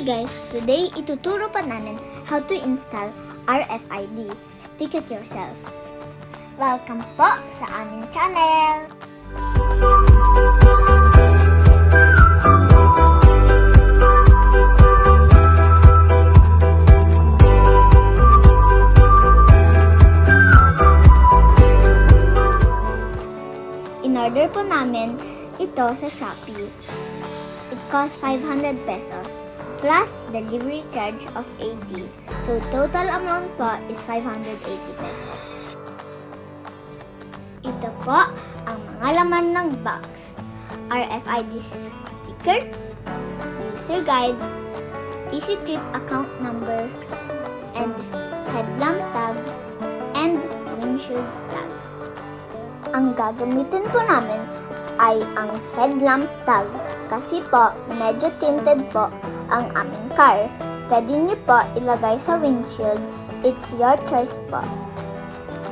guys, today ituturo pa namin how to install RFID. Stick it yourself. Welcome po sa aming channel! In-order po namin ito sa Shopee. It costs 500 pesos plus delivery charge of 80. So total amount po is 580 pesos. Ito po ang mga laman ng box. RFID sticker, user guide, Esytrip account number, and headlamp tag, and windshield tag. Ang gagamitin po namin ay ang headlamp tag kasi po medyo tinted po ang aming car. Pwede niyo po ilagay sa windshield. It's your choice po.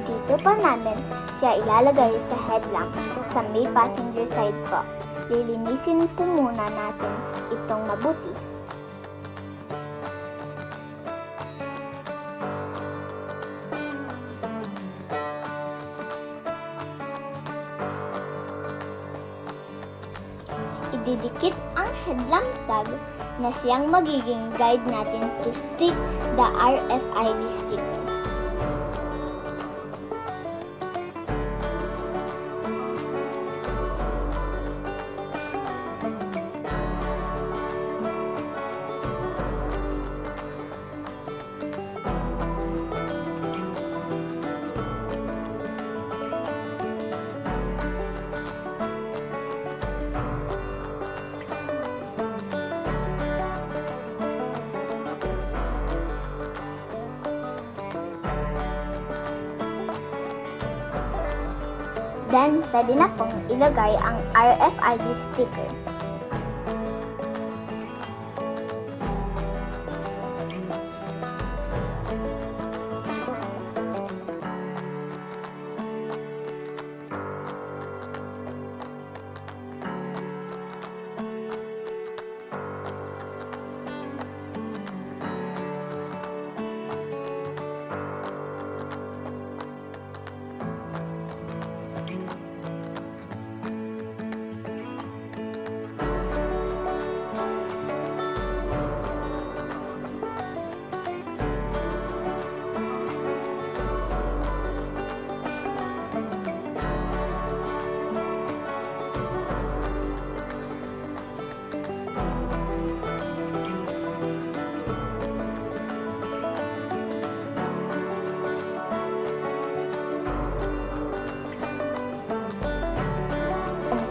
Dito po namin siya ilalagay sa headlamp sa may passenger side po. Lilinisin po muna natin itong mabuti. Ididikit ang headlamp tag na siyang magiging guide natin to stick the RFID sticker. Then, pwede na pong ilagay ang RFID sticker.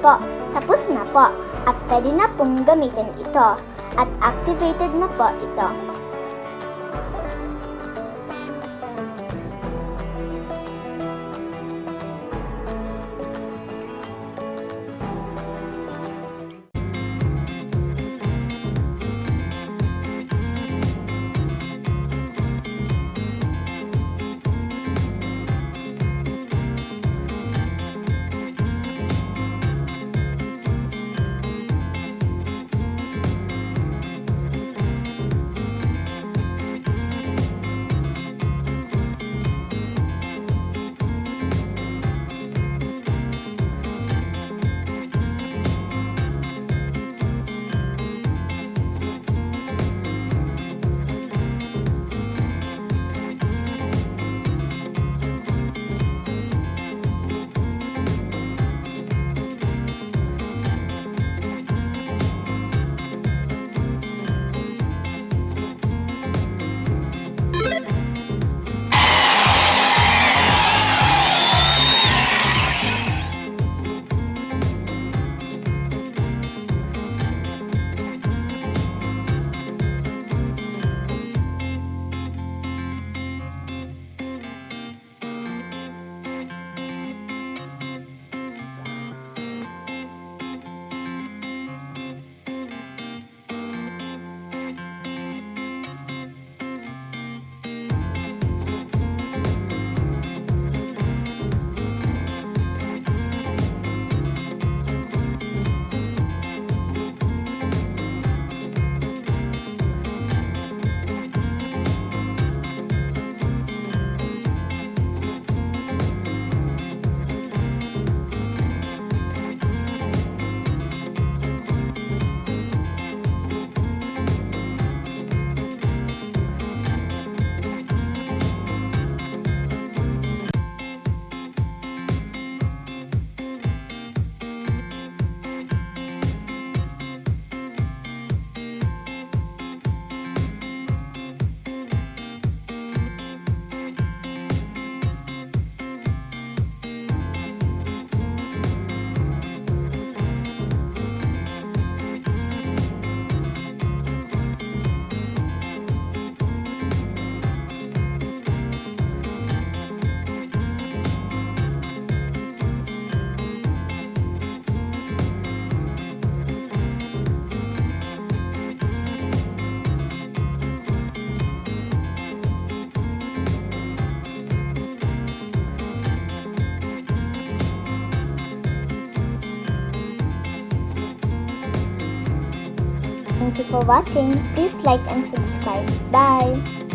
Po, tapos na po at pwede na pong gamitin ito at activated na po ito. Thank you for watching. Please like and subscribe. Bye!